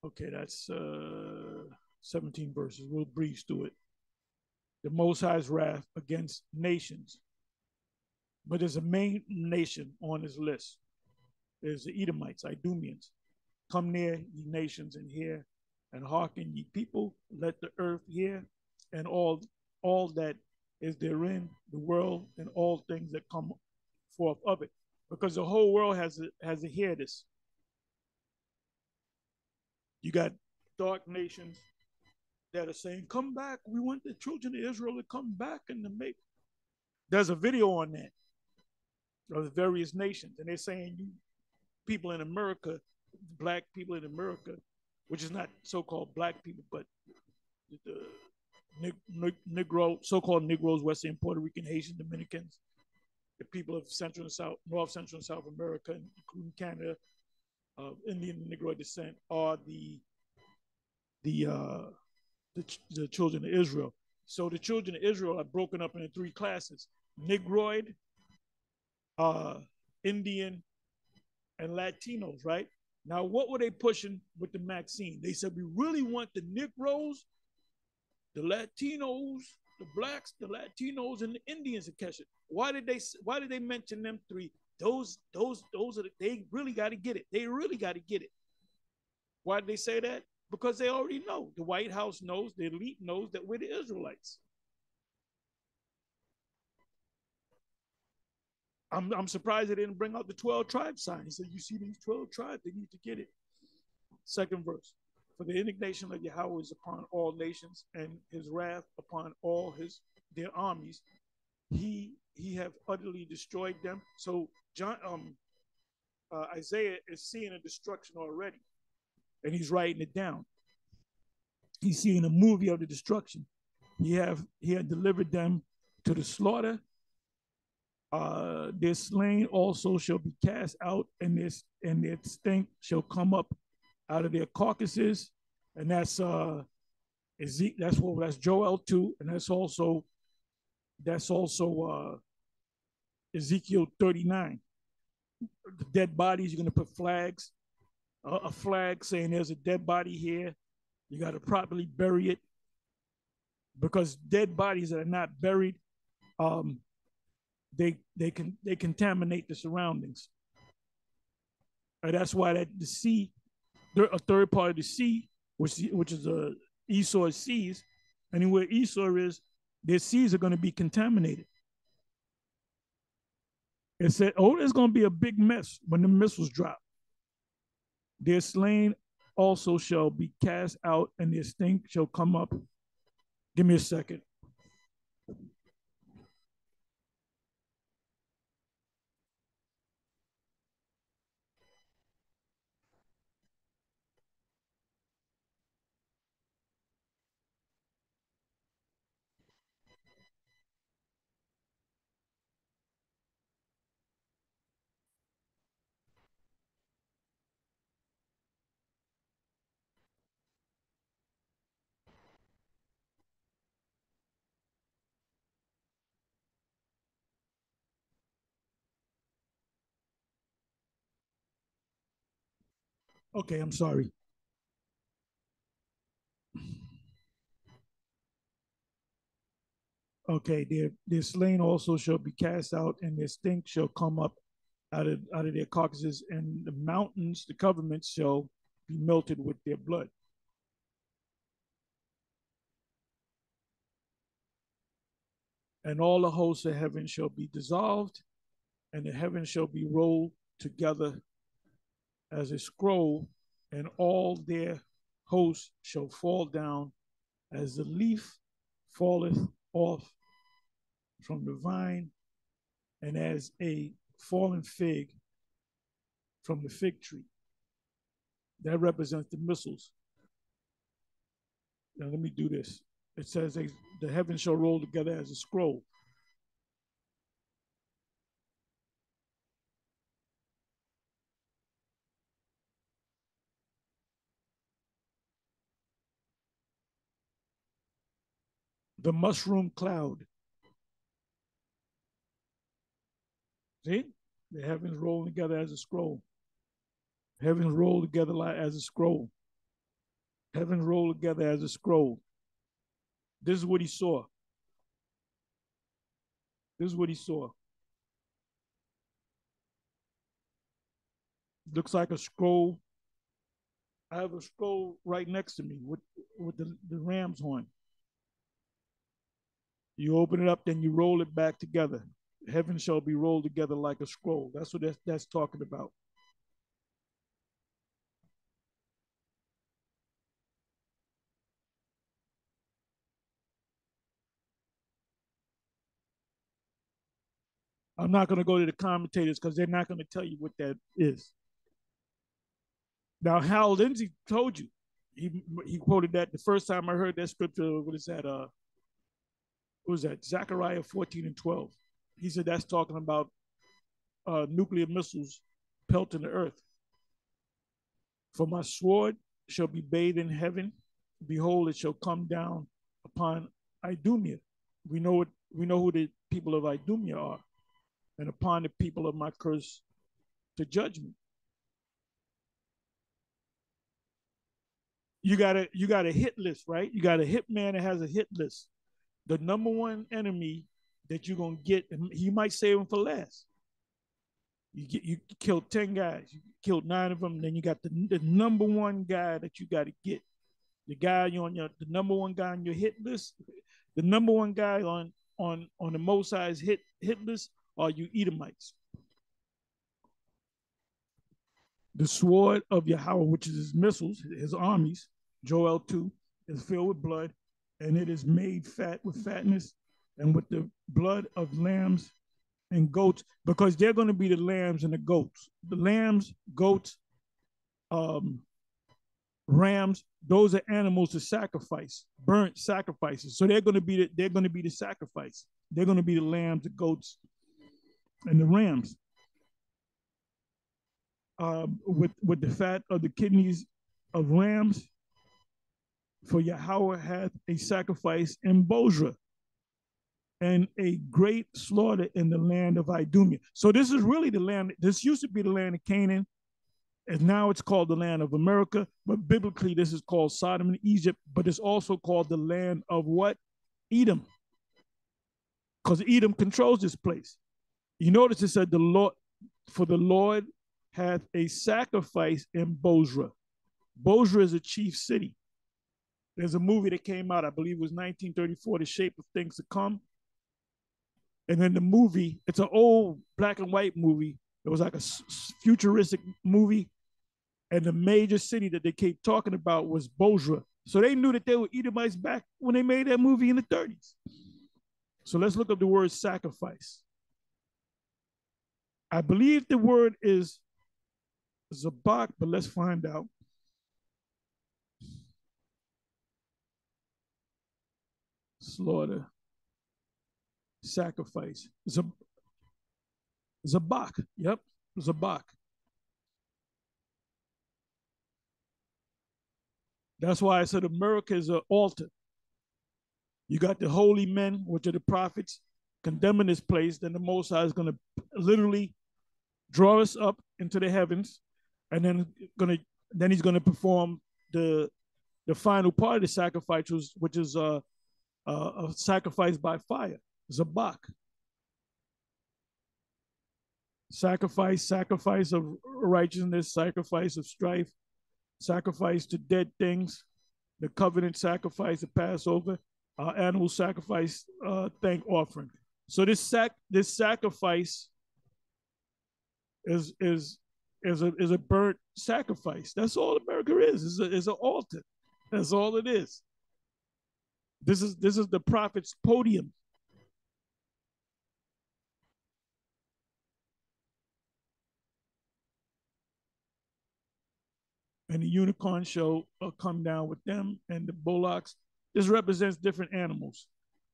Speaker 1: Okay, that's 17 verses. We'll breeze through it. The Most High's wrath against nations. But there's a main nation on his list. There's the Edomites, Idumeans. Come near, ye nations, and hear, and hearken, ye people. Let the earth hear, and all that is therein, the world, and all things that come forth of it. Because the whole world has to hear this. You got dark nations that are saying, "Come back. We want the children of Israel to come back and to make." There's a video on that of the various nations, and they're saying, "You people in America, black people in America, which is not so-called black people, but the Negro, so-called Negroes, Western, Puerto Rican, Haitian, Dominicans, the people of Central and South, North Central and South America, including Canada, Indian and Negro descent, are the children of Israel." So the children of Israel are broken up into three classes: Negroid, Indian, and Latinos, right? Now, what were they pushing with the Maxine? They said, we really want the Negroes, the Latinos, the blacks, the Latinos, and the Indians to catch it. Why did they mention them three? Those are they really got to get it. They really got to get it. Why did they say that? Because they already know. The White House knows, the elite knows that we're the Israelites. I'm surprised they didn't bring out the 12 tribe sign. He said, you see these 12 tribes, they need to get it. Second verse. For the indignation of Yahweh is upon all nations, and his wrath upon all their armies. He have utterly destroyed them. So Isaiah is seeing a destruction already, and he's writing it down. He's seeing a movie of the destruction. He had delivered them to the slaughter. Their slain also shall be cast out, and their stink shall come up out of their carcasses, and that's that's Joel 2, and that's also Ezekiel 39. The dead bodies, you're going to put flags, a flag saying there's a dead body here. You got to properly bury it, because dead bodies that are not buried, they contaminate the surroundings. And that's why the sea, a third part of the sea, which is Esau's seas, anywhere Esau is, their seas are going to be contaminated. It said, "Oh, there's going to be a big mess when the missiles drop. Their slain also shall be cast out, and their stink shall come up." Give me a second. Okay, I'm sorry. Okay, their slain also shall be cast out, and their stink shall come up out of their carcasses, and the mountains, the governments, shall be melted with their blood. And all the hosts of heaven shall be dissolved, and the heavens shall be rolled together as a scroll, and all their hosts shall fall down as the leaf falleth off from the vine, and as a fallen fig from the fig tree. That represents the missiles. Now, let me do this. It says the heavens shall roll together as a scroll. The mushroom cloud. See? The heavens roll together as a scroll. Heavens roll together as a scroll. Heavens roll together as a scroll. This is what he saw. This is what he saw. Looks like a scroll. I have a scroll right next to me with the ram's horn. You open it up, then you roll it back together. Heaven shall be rolled together like a scroll. That's what that's talking about. I'm not going to go to the commentators because they're not going to tell you what that is. Now, Hal Lindsey told you. He quoted that the first time I heard that scripture. What is that? What was that? Zechariah 14:12. He said that's talking about nuclear missiles pelting the earth. For my sword shall be bathed in heaven. Behold, it shall come down upon Idumea. We know who the people of Idumea are, and upon the people of my curse to judgment. You got a hit list, right? You got a hit man that has a hit list. The number one enemy that you're gonna get, he might save him for last. You killed 10 guys, you killed 9 of them, then you got the number one guy that you got to get. The guy the number one guy on your hit list, the number one guy on the Most High's hit list are you Edomites. The sword of Yahweh, which is his missiles, his armies, Joel 2, is filled with blood, and it is made fat with fatness, and with the blood of lambs and goats, because they're going to be the lambs and the goats. The lambs, goats, rams, those are animals to sacrifice, burnt sacrifices. So they're going to be the sacrifice. They're going to be the lambs, the goats, and the rams. With the fat of the kidneys of rams, for Yahweh hath a sacrifice in Bozrah, and a great slaughter in the land of Idumea. So this is really the land. This used to be the land of Canaan, and now it's called the land of America. But biblically, this is called Sodom and Egypt. But it's also called the land of what? Edom, because Edom controls this place. You notice it said the Lord hath a sacrifice in Bozrah. Bozrah is a chief city. There's a movie that came out, I believe it was 1934, The Shape of Things to Come. And then the movie, it's an old black and white movie. It was like a futuristic movie. And the major city that they kept talking about was Bozrah. So they knew that they were Edomites back when they made that movie in the 30s. So let's look up the word sacrifice. I believe the word is zabak, but let's find out. Slaughter. Sacrifice. Zabak. Yep. Zabak. That's why I said America is an altar. You got the holy men, which are the prophets, condemning this place. Then the Most High is going to literally draw us up into the heavens, and then he's going to perform the final part of the sacrifice, which is a sacrifice by fire, zabak. Sacrifice of righteousness, sacrifice of strife, sacrifice to dead things, the covenant sacrifice, the Passover, animal sacrifice, thank offering. So this sacrifice is a burnt sacrifice. That's all America is an altar. That's all it is. This is the prophet's podium. And the unicorn shall come down with them, and the bullocks. This represents different animals,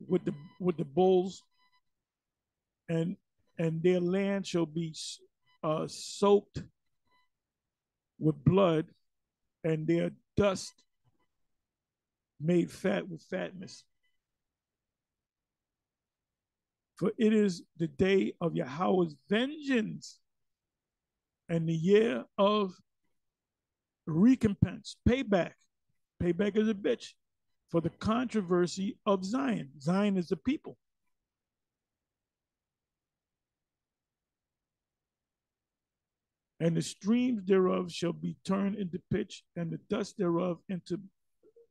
Speaker 1: with the bulls, and their land shall be soaked with blood, and their dust made fat with fatness. For it is the day of Yahweh's vengeance and the year of recompense, payback. Payback is a bitch for the controversy of Zion. Zion is the people. And the streams thereof shall be turned into pitch, and the dust thereof into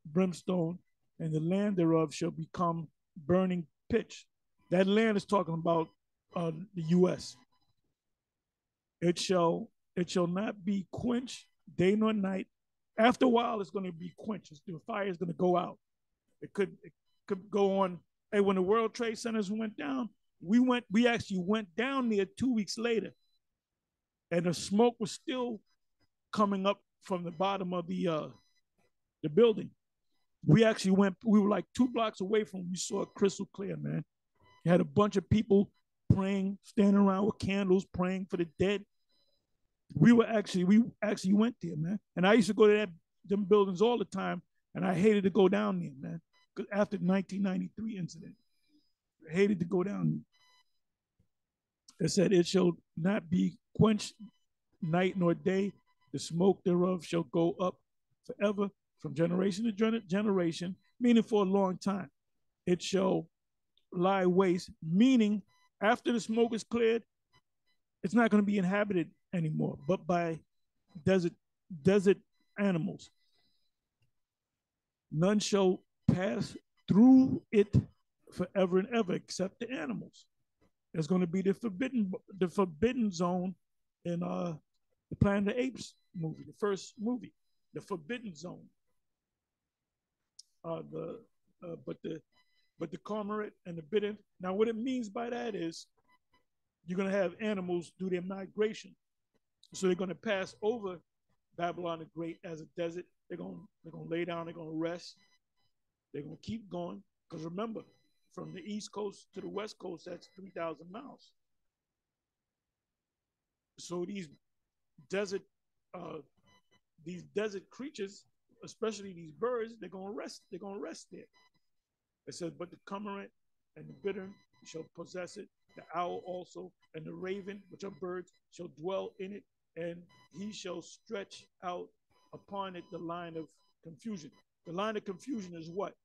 Speaker 1: brimstone, and the land thereof shall become burning pitch. That land is talking about the U.S. It shall not be quenched day nor night. After a while, it's going to be quenched. The fire is going to go out. It could go on. Hey, when the World Trade Centers went down, we actually went down there 2 weeks later, and the smoke was still coming up from the bottom of the building. We actually went. We were like 2 blocks away from. We saw it crystal clear, man. You had a bunch of people praying, standing around with candles, praying for the dead. We actually went there, man. And I used to go to them buildings all the time, and I hated to go down there, man. Because after the 1993 incident, I hated to go down there. It said, "It shall not be quenched night nor day. The smoke thereof shall go up forever, from generation to generation," meaning for a long time. "It shall lie waste," meaning after the smoke is cleared, it's not going to be inhabited anymore, but by desert animals. "None shall pass through it forever and ever, except the animals." There's going to be the forbidden zone in the Planet of the Apes movie, the first movie, the forbidden zone. The but the cormorant and the bittern. Now, what it means by that is you're going to have animals do their migration, so they're going to pass over Babylon the Great as a desert. They're going to lay down. They're going to rest. They're going to keep going, because remember, from the East Coast to the West Coast, that's 3,000 miles. So desert uh, these desert creatures, especially these birds, they're going to rest. They're going to rest there. It says, "But the cormorant and the bittern shall possess it, the owl also, and the raven, which are birds, shall dwell in it, and he shall stretch out upon it the line of confusion." The line of confusion is what?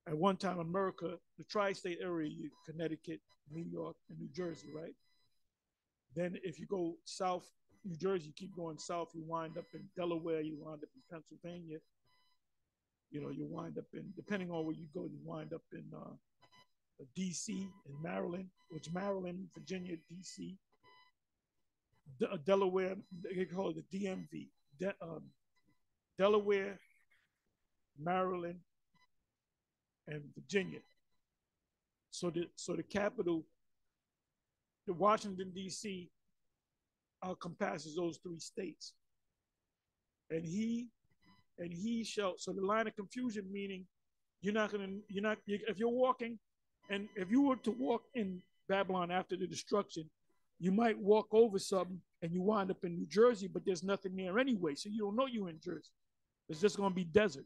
Speaker 1: At one time, America, the tri-state area, Connecticut, New York, and New Jersey, right? Then if you go south, New Jersey, you keep going south, you wind up in Delaware, you wind up in Pennsylvania, you wind up in, depending on where you go, you wind up in D.C., in Maryland, which Maryland, Virginia, D.C., Delaware, they call it the DMV, Delaware, Maryland, and Virginia. So the capital, the Washington, D.C., compasses those 3 states. And he shall, so the line of confusion, meaning if you're walking, and if you were to walk in Babylon after the destruction, you might walk over something and you wind up in New Jersey, but there's nothing there anyway, so you don't know you're in Jersey. It's just going to be desert.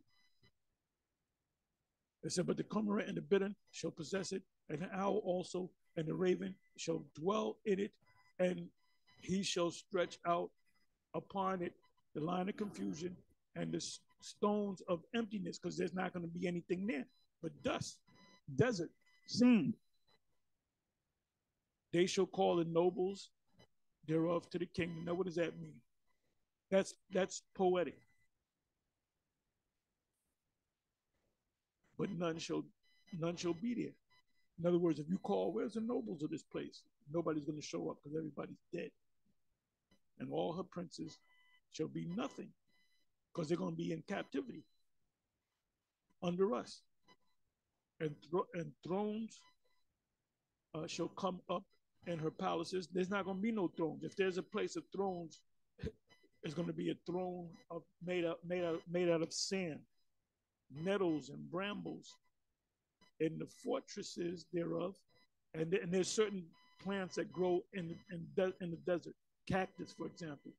Speaker 1: It said, "But the cormorant and the bittern shall possess it, and the owl also, and the raven shall dwell in it, and he shall stretch out upon it the line of confusion and the stones of emptiness," because there's not going to be anything there but dust, desert, sand. "They shall call the nobles thereof to the kingdom." Now, what does that mean? That's poetic. "But none shall be there." In other words, if you call, "Where's the nobles of this place?" nobody's going to show up because everybody's dead. and all her princes shall be nothing, because they're going to be in captivity under us. And thrones shall come up in her palaces. There's not going to be no thrones. If there's a place of thrones, it's going to be a throne made out of sand, nettles, and brambles, in the fortresses thereof. And there's certain plants that grow in the desert. Cactus, for example.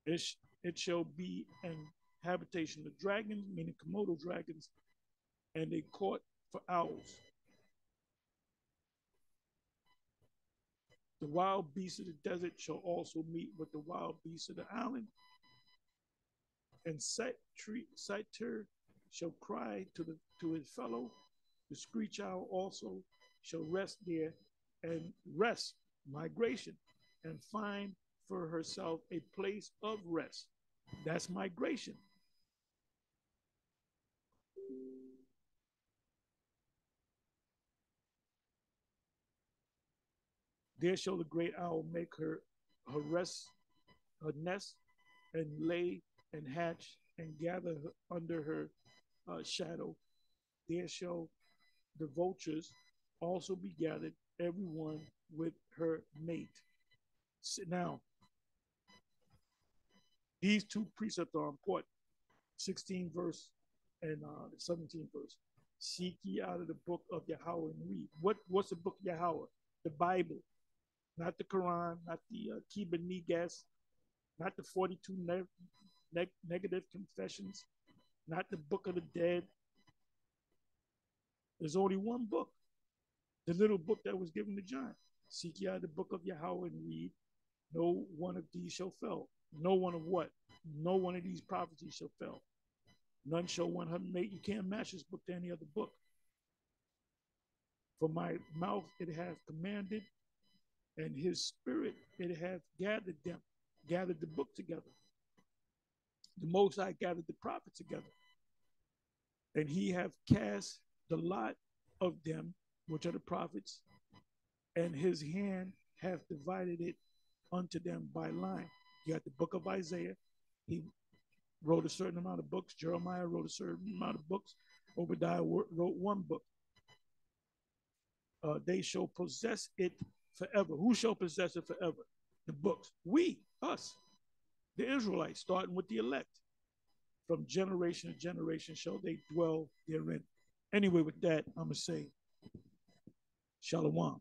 Speaker 1: It shall be an habitation of dragons, meaning Komodo dragons, and a court for owls. The wild beasts of the desert shall also meet with the wild beasts of the island. And Satyr shall cry to his fellow. The screech owl also shall rest there, and rest, migration, and find for herself a place of rest. That's migration. There shall the great owl make her rest, her nest, and lay and hatch and gather under her shadow. There shall the vultures also be gathered, everyone with her mate. Now, these two precepts are important. 16 verse and 17 verse. Seek ye out of the book of Yahweh and read. What's the book of Yahweh? The Bible, not the Quran, not the Kiba Negas, not the 42 negative confessions, not the book of the dead. There's only one book, the little book that was given to John. Seek ye out the book of Yahweh and read. No one of these shall fail. No one of what? No one of these prophecies shall fail. None shall want her mate. You can't match this book to any other book. For my mouth it hath commanded, and his spirit it hath gathered them, gathered the book together. The Most High gathered the prophet together. And he hath cast the lot of them, which are the prophets, and his hand hath divided it unto them by line. You got the book of Isaiah. He wrote a certain amount of books. Jeremiah wrote a certain amount of books. Obadiah wrote one book. They shall possess it forever. Who shall possess it forever? The books. We, us, the Israelites, starting with the elect. From generation to generation shall they dwell therein. Anyway, with that, I'm going to say, Shalom.